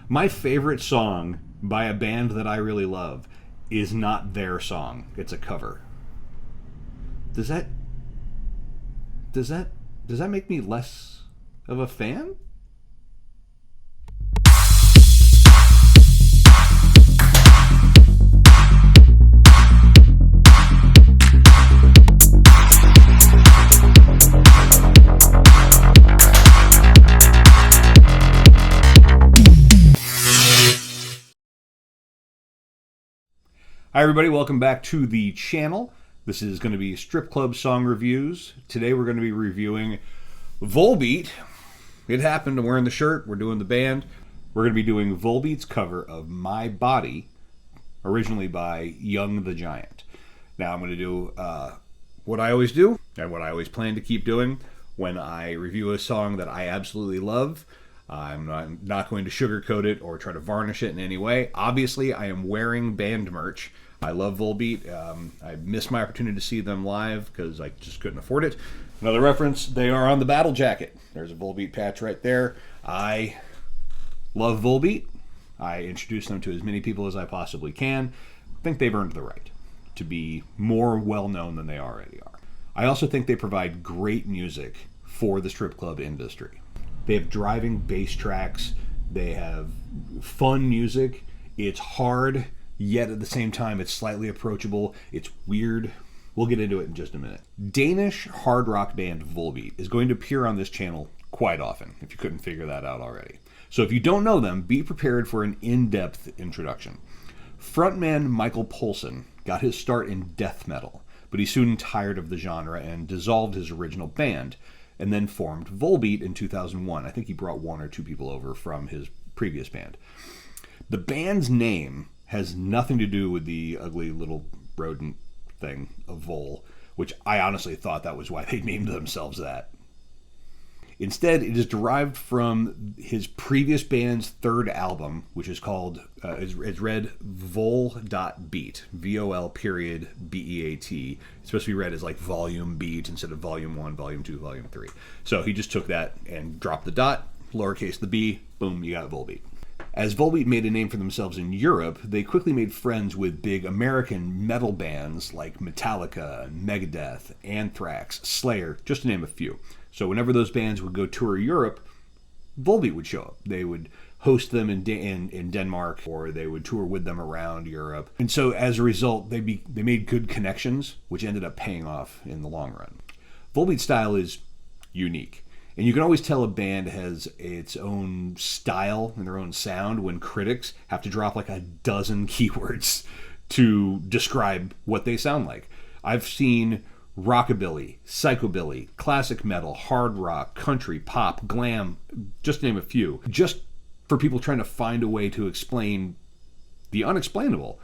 My favorite song by a band that I really love is not their song. It's a cover. Does that does that does that make me less of a fan? Hi everybody, welcome back to the channel. This is going to be strip club song reviews. Today we're going to be reviewing Volbeat. It happened, I'm wearing the shirt, we're doing the band. We're going to be doing Volbeat's cover of My Body, originally by Young the Giant. Now I'm going to do what I always do, and what I always plan to keep doing when I review a song that I absolutely love. I'm not going to sugarcoat it or try to varnish it in any way. Obviously, I am wearing band merch. I love Volbeat. I missed my opportunity to see them live because I just couldn't afford it. Another reference, they are on the battle jacket. There's a Volbeat patch right there. I love Volbeat. I introduce them to as many people as I possibly can. I think they've earned the right to be more well-known than they already are. I also think they provide great music for the strip club industry. They have driving bass tracks. They have fun music. It's hard, yet at the same time, it's slightly approachable. It's weird. We'll get into it in just a minute. Danish hard rock band Volbeat is going to appear on this channel quite often, if you couldn't figure that out already. So if you don't know them, be prepared for an in-depth introduction. Frontman Michael Poulsen got his start in death metal, but he soon tired of the genre and dissolved his original band, and then formed Volbeat in 2001. I think he brought one or two people over from his previous band. The band's name has nothing to do with the ugly little rodent thing of Vol, which I honestly thought that was why they named themselves that. Instead, it is derived from his previous band's third album, which is called, is read Volbeat, V-O-L period B-E-A-T. It's supposed to be read as like volume beat instead of volume 1, volume 2, volume 3. So he just took that and dropped the dot, lowercase the b, boom, you got Volbeat. As Volbeat made a name for themselves in Europe, they quickly made friends with big American metal bands like Metallica, Megadeth, Anthrax, Slayer, just to name a few. So whenever those bands would go tour Europe, Volbeat would show up. They would host them in Denmark, or they would tour with them around Europe. And so as a result, they made good connections, which ended up paying off in the long run. Volbeat's style is unique. And you can always tell a band has its own style and their own sound when critics have to drop like a dozen keywords to describe what they sound like. I've seen rockabilly, psychobilly, classic metal, hard rock, country, pop, glam, just to name a few. Just for people trying to find a way to explain the unexplainable.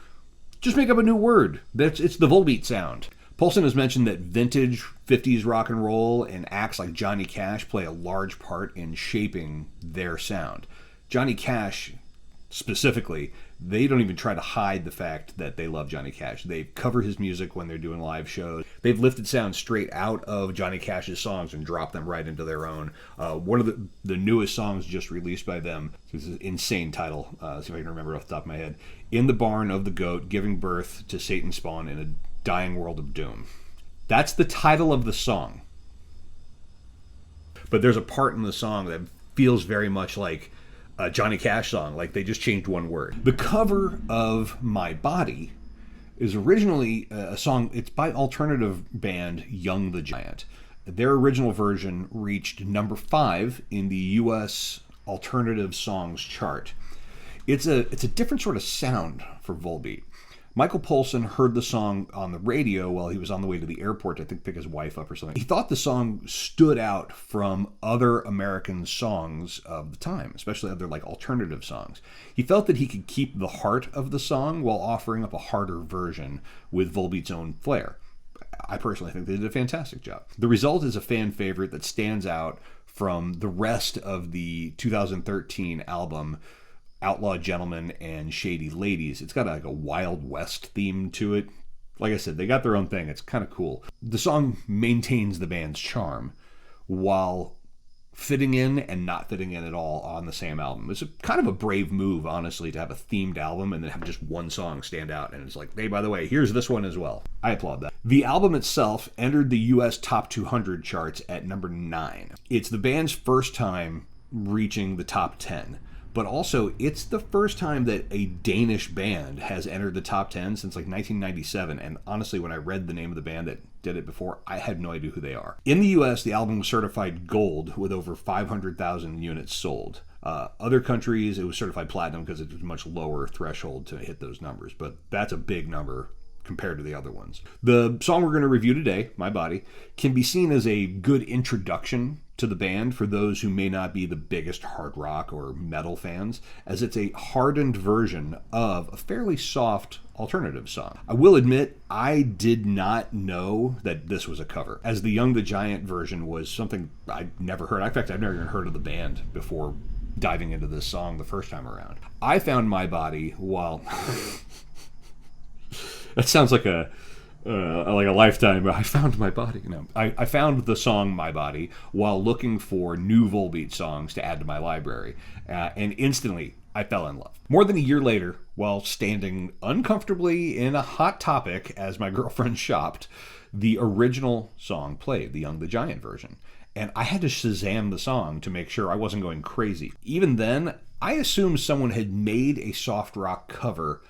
Just make up a new word. It's the Volbeat sound. Poulsen has mentioned that vintage 50s rock and roll and acts like Johnny Cash play a large part in shaping their sound. Johnny Cash, specifically, they don't even try to hide the fact that they love Johnny Cash. They cover his music when they're doing live shows. They've lifted sounds straight out of Johnny Cash's songs and dropped them right into their own. One of the newest songs just released by them, this is an insane title, see if I can remember off the top of my head. In the Barn of the Goat, Giving Birth to Satan's Spawn in a Dying World of Doom. That's the title of the song. But there's a part in the song that feels very much like a Johnny Cash song, like they just changed one word. The cover of My Body is originally a song, it's by alternative band Young the Giant. Their original version reached number 5 in the US alternative songs chart. It's a different sort of sound for Volbeat. Michael Poulsen heard the song on the radio while he was on the way to the airport to, I think, pick his wife up or something. He thought the song stood out from other American songs of the time, especially other like alternative songs. He felt that he could keep the heart of the song while offering up a harder version with Volbeat's own flair. I personally think they did a fantastic job. The result is a fan favorite that stands out from the rest of the 2013 album Outlaw Gentlemen and Shady Ladies. It's got like a Wild West theme to it. Like I said, they got their own thing. It's kind of cool. The song maintains the band's charm while fitting in and not fitting in at all on the same album. It's kind of a brave move, honestly, to have a themed album and then have just one song stand out. And it's like, hey, by the way, here's this one as well. I applaud that. The album itself entered the US Top 200 charts at number 9. It's the band's first time reaching the top 10. But also, it's the first time that a Danish band has entered the top 10 since like 1997. And honestly, when I read the name of the band that did it before, I had no idea who they are. In the US, the album was certified gold with over 500,000 units sold. Other countries, it was certified platinum because it was a much lower threshold to hit those numbers. But that's a big number compared to the other ones. The song we're going to review today, My Body, can be seen as a good introduction to the band for those who may not be the biggest hard rock or metal fans, as it's a hardened version of a fairly soft alternative song. I will admit, I did not know that this was a cover, as the Young the Giant version was something I'd never heard. In fact, I've never even heard of the band before diving into this song the first time around. I found My Body while... That sounds like a Lifetime. I found my body. No, I found the song My Body while looking for new Volbeat songs to add to my library, and instantly I fell in love. More than a year later, while standing uncomfortably in a Hot Topic as my girlfriend shopped, the original song played, the Young the Giant version, and I had to Shazam the song to make sure I wasn't going crazy. Even then, I assumed someone had made a soft rock cover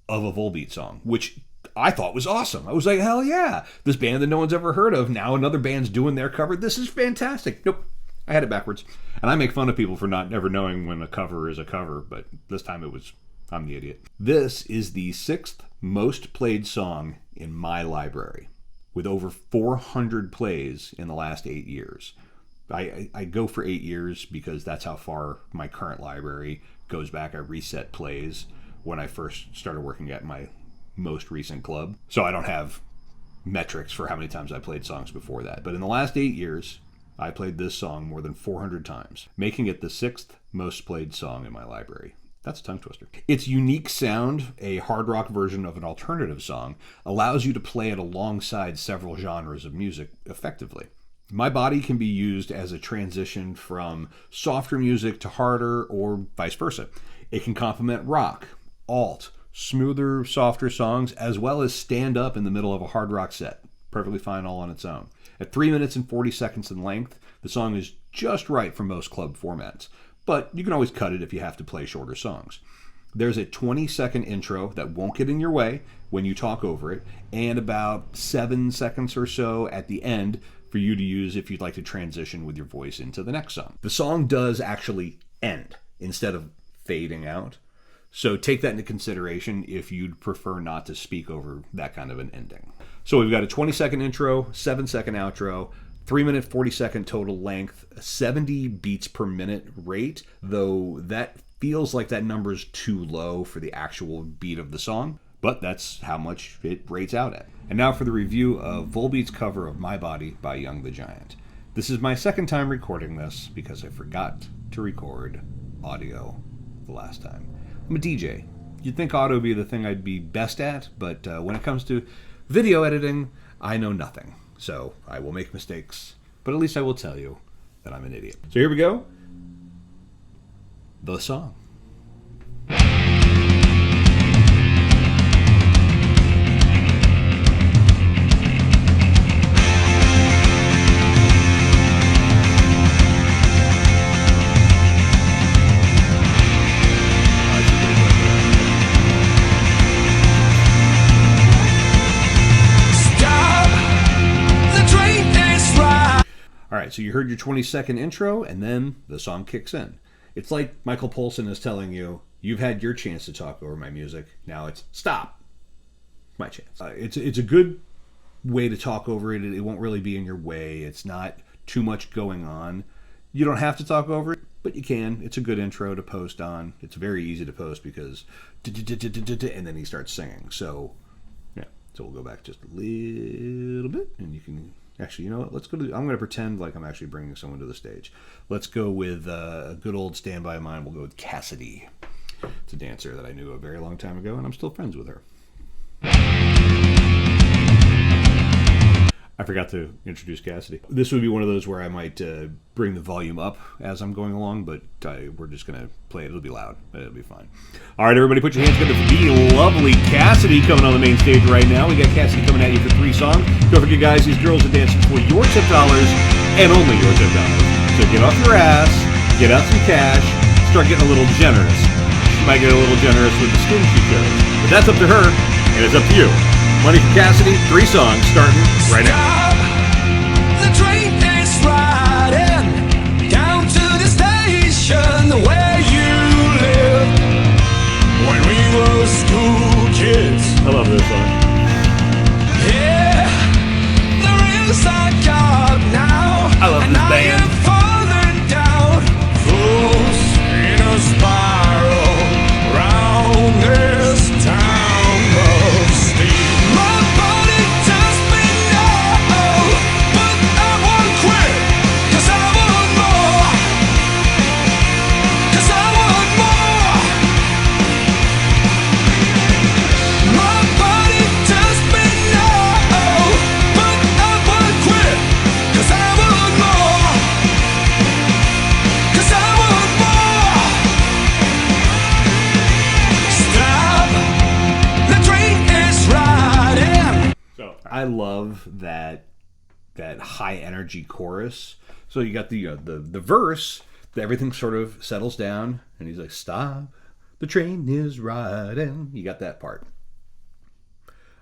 of a Volbeat song, which I thought was awesome. I was like, hell yeah, this band that no one's ever heard of, now another band's doing their cover. This is fantastic. Nope, I had it backwards. And I make fun of people for not ever knowing when a cover is a cover, but this time I'm the idiot. This is the 6th most played song in my library, with over 400 plays in the last 8 years. I go for 8 years because that's how far my current library goes back. I reset plays when I first started working at my most recent club. So I don't have metrics for how many times I played songs before that. But in the last 8 years, I played this song more than 400 times, making it the 6th most played song in my library. That's a tongue twister. Its unique sound, a hard rock version of an alternative song, allows you to play it alongside several genres of music effectively. My Body can be used as a transition from softer music to harder, or vice versa. It can complement rock, alt, smoother, softer songs, as well as stand up in the middle of a hard rock set. Perfectly fine all on its own. At 3 minutes and 40 seconds in length, the song is just right for most club formats, but you can always cut it if you have to play shorter songs. There's a 20-second intro that won't get in your way when you talk over it, and about 7 seconds or so at the end for you to use if you'd like to transition with your voice into the next song. The song does actually end instead of fading out. So take that into consideration if you'd prefer not to speak over that kind of an ending. So we've got a 20-second intro, 7-second outro, 3-minute, 40-second total length, 70 beats per minute rate, though that feels like that number's too low for the actual beat of the song, but that's how much it rates out at. And now for the review of Volbeat's cover of My Body by Young the Giant. This is my second time recording this because I forgot to record audio the last time. I'm a DJ. You'd think audio would be the thing I'd be best at, but when it comes to video editing, I know nothing. So I will make mistakes, but at least I will tell you that I'm an idiot. So here we go. The song. Alright, so you heard your 20-second intro, and then the song kicks in. It's like Michael Polson is telling you, you've had your chance to talk over my music, now it's stop. My chance. It's a good way to talk over it. It won't really be in your way. It's not too much going on. You don't have to talk over it, but you can. It's a good intro to post on. It's very easy to post because and then he starts singing. So, yeah. So we'll go back just a little bit, and you can... Actually, you know what? Let's go to... I'm going to pretend like I'm actually bringing someone to the stage. Let's go with a good old standby of mine. We'll go with Cassidy. It's a dancer that I knew a very long time ago, and I'm still friends with her. I forgot to introduce Cassidy. This would be one of those where I might bring the volume up as I'm going along, but we're just going to play it. It'll be loud. It'll be fine. All right, everybody, put your hands together for the lovely Cassidy coming on the main stage right now. We got Cassidy coming at you for 3 songs. Don't forget, guys, these girls are dancing for your tip dollars and only your tip dollars. So get off your ass, get out some cash, start getting a little generous. She might get a little generous with the skin she shows, but that's up to her, and it's up to you. Money for Cassidy, 3 songs starting right now. The train is riding down to the station where you lived when we were school kids. I love this song. Yeah, the rails are gone now. I love this band. I am falling down, fools in a spiral round this town of steel. My body tells me no, but I won't quit, 'cause I want more, 'cause I want more. My body tells me no, but I won't quit, 'cause I want more, 'cause I want more. Stop, the train is riding. So I love that high energy chorus. So you got the verse, everything sort of settles down, and he's like, "Stop, the train is riding." You got that part.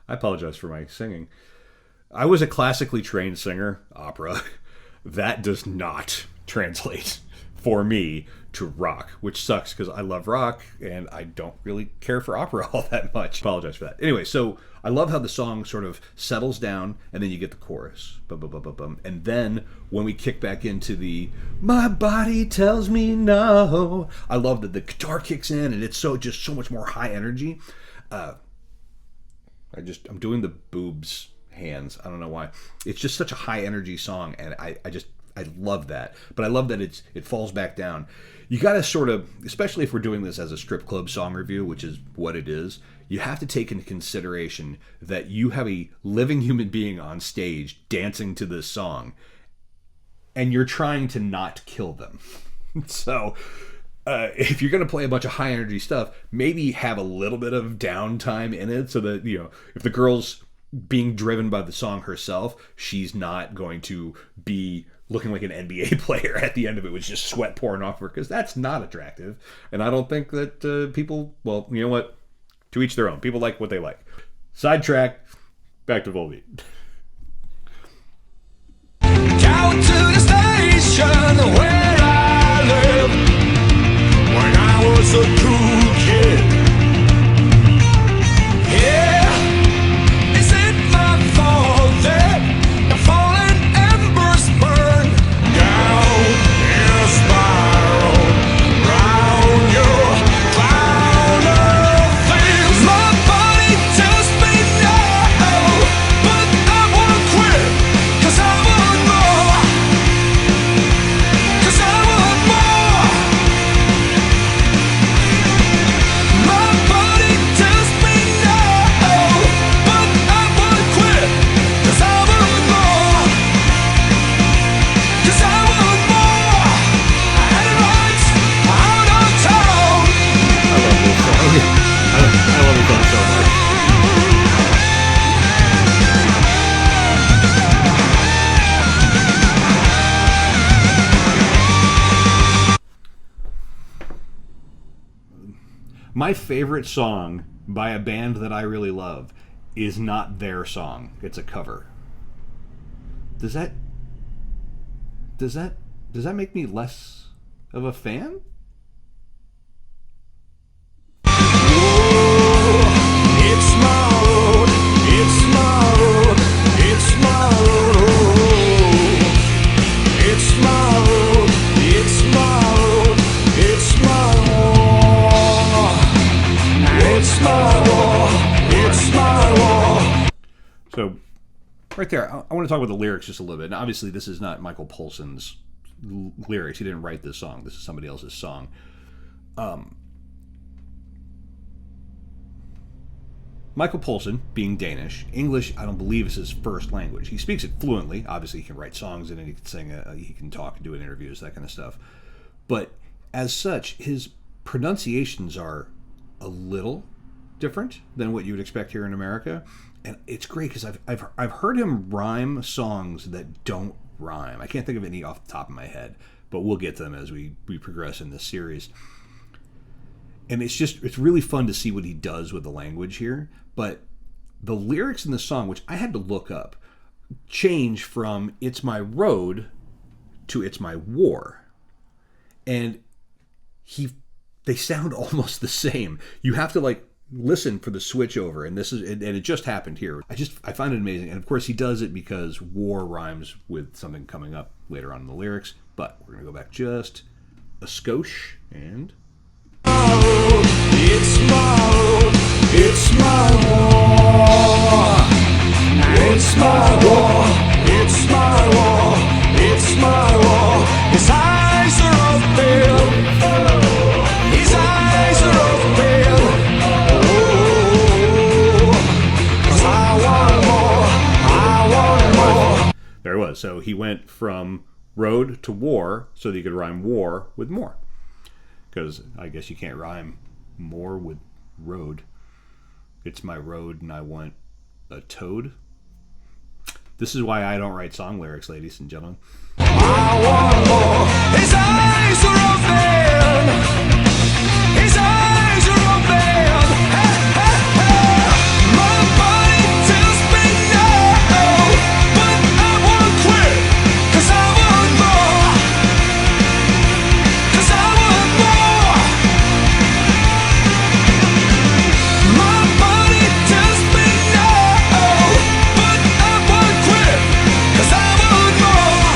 I apologize for my singing. I was a classically trained singer, opera. That does not translate for me to rock, which sucks because I love rock and I don't really care for opera all that much. Apologize for that. Anyway, so I love how the song sort of settles down and then you get the chorus. Bum, bum, bum, bum, bum. And then when we kick back into the "my body tells me no," I love that the guitar kicks in and it's just so much more high energy. I'm doing the boobs hands. I don't know why. It's just such a high energy song, and I love that. But I love that it falls back down. You got to sort of, especially if we're doing this as a strip club song review, which is what it is, you have to take into consideration that you have a living human being on stage dancing to this song, and you're trying to not kill them. So if you're going to play a bunch of high energy stuff, maybe have a little bit of downtime in it so that, if the girl's being driven by the song herself, she's not going to be looking like an NBA player at the end of it with just sweat pouring off her, because that's not attractive. And I don't think that people, well, you know what? To each their own. People like what they like. Sidetrack, back to Volbeat. Down to the station where I live when I was a cool kid. Yeah, is it my fault that the fallen embers burn down in a spiral round your crown of things? My body tells me no, but I won't quit, 'cause I want more, 'cause I want more. My body tells me no, but I won't quit, 'cause I want more, 'cause I want more. I had it right out of town. I love this song. I love this song so much. My favorite song by a band that I really love is not their song. It's a cover. Does that make me less of a fan? It's my road, it's my road, it's my road. It's my road, it's my road, it's my war. It's my war, it's my war. So, right there, I want to talk about the lyrics just a little bit. Now, obviously, this is not Michael Poulsen's lyrics. He didn't write this song. This is somebody else's song. Michael Poulsen, being Danish, English, I don't believe, is his first language. He speaks it fluently. Obviously, he can write songs in it, he can sing it, he can talk and do interviews, that kind of stuff. But as such, his pronunciations are a little different than what you would expect here in America. And it's great because I've heard him rhyme songs that don't rhyme. I can't think of any off the top of my head, but we'll get to them as we progress in this series. And it's really fun to see what he does with the language here. But the lyrics in the song, which I had to look up, change from "It's my road" to "It's my war," and they sound almost the same. You have to listen for the switch over, and it just happened here. I find it amazing, and of course he does it because war rhymes with something coming up later on in the lyrics. But we're gonna go back just a skosh and. It's my road, it's my war. It's my war, it's my war, it's my war. His eyes are open, his eyes are open. Oh, 'cause I want more. There it was. So he went from road to war so that he could rhyme war with more. Because I guess you can't rhyme more with road. It's my road and I want a toad. This is why I don't write song lyrics, ladies and gentlemen. I want more. His eyes are open. His eyes are open. Hey, hey, hey. My body tells me no, but I won't quit. 'Cause I want more. 'Cause I want more. My body tells me no, but I won't quit. 'Cause I want more.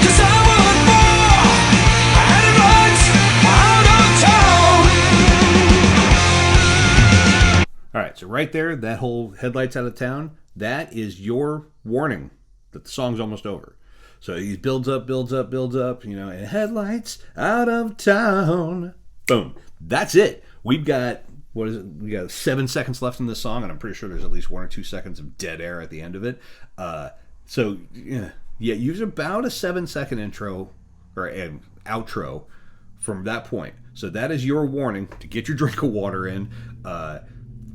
'Cause I want more. And it runs out of town. All right, so right there, that whole headlights out of town, that is your warning that the song's almost over. So he builds up, and headlights out of town. Boom. That's it. We've got, what is it? We got 7 seconds left in this song, and I'm pretty sure there's at least 1 or 2 seconds of dead air at the end of it. So, use about a 7-second intro or an outro from that point. So that is your warning to get your drink of water in.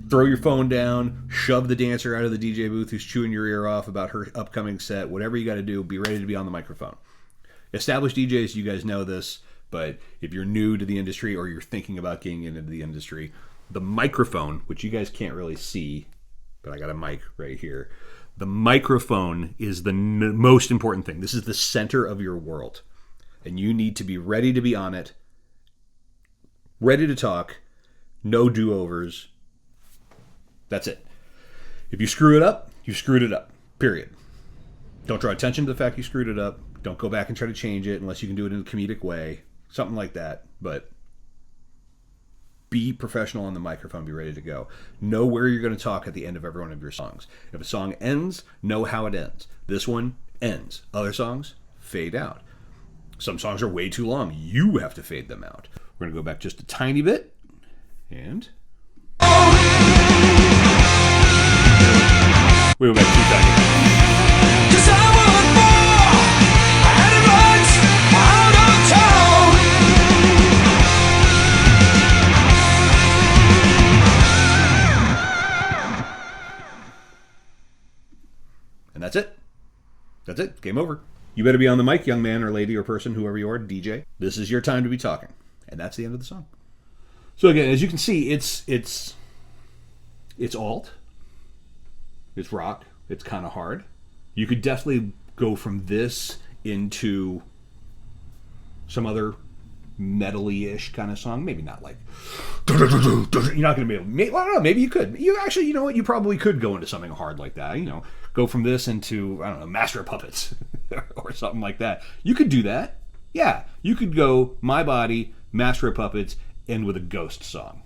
Throw your phone down, shove the dancer out of the DJ booth who's chewing your ear off about her upcoming set, whatever you got to do, be ready to be on the microphone. Established DJs, you guys know this, but if you're new to the industry or you're thinking about getting into the industry, the microphone, which you guys can't really see, but I got a mic right here, the microphone is the most important thing. This is the center of your world, and you need to be ready to be on it, ready to talk, no do-overs. That's it. If you screw it up, you screwed it up. Period. Don't draw attention to the fact you screwed it up. Don't go back and try to change it unless you can do it in a comedic way. Something like that. But be professional on the microphone. Be ready to go. Know where you're going to talk at the end of every one of your songs. If a song ends, know how it ends. This one ends. Other songs fade out. Some songs are way too long. You have to fade them out. We're going to go back just a tiny bit. And... we go back 2 seconds. 'Cause I want more. And it runs out of town. And that's it. That's it. Game over. You better be on the mic, young man or lady or person, whoever you are, DJ. This is your time to be talking. And that's the end of the song. So again, as you can see, it's alt. It's rock. It's kind of hard. You could definitely go from this into some other metal-y-ish kind of song. Maybe not like... You're not going to be able... Well, I don't know. Maybe you could. You actually, you know what? You probably could go into something hard like that. Go from this into, I don't know, Master of Puppets or something like that. You could do that. Yeah. You could go My Body, Master of Puppets, end with a Ghost song.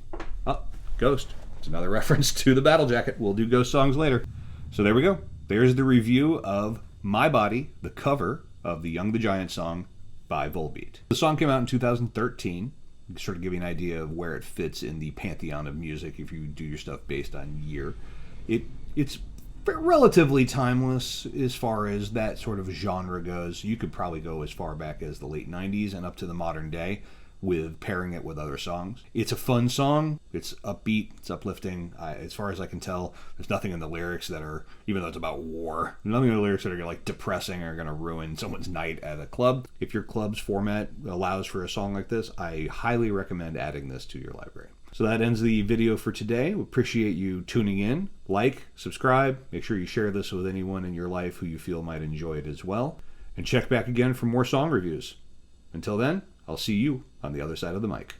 Oh, Ghost. It's another reference to the Battle Jacket. We'll do Ghost songs later. So there we go. There's the review of My Body, the cover of the Young the Giant song by Volbeat. The song came out in 2013. sort of give you an idea of where it fits in the pantheon of music if you do your stuff based on year. It's relatively timeless as far as that sort of genre goes. You could probably go as far back as the late 90s and up to the modern day with pairing it with other songs. It's a fun song. It's upbeat. It's uplifting. As far as I can tell, there's nothing in the lyrics that are, even though it's about war, nothing in the lyrics that are like depressing or going to ruin someone's night at a club. If your club's format allows for a song like this, I highly recommend adding this to your library. So that ends the video for today. We appreciate you tuning in. Like, subscribe, make sure you share this with anyone in your life who you feel might enjoy it as well. And check back again for more song reviews. Until then, I'll see you on the other side of the mic.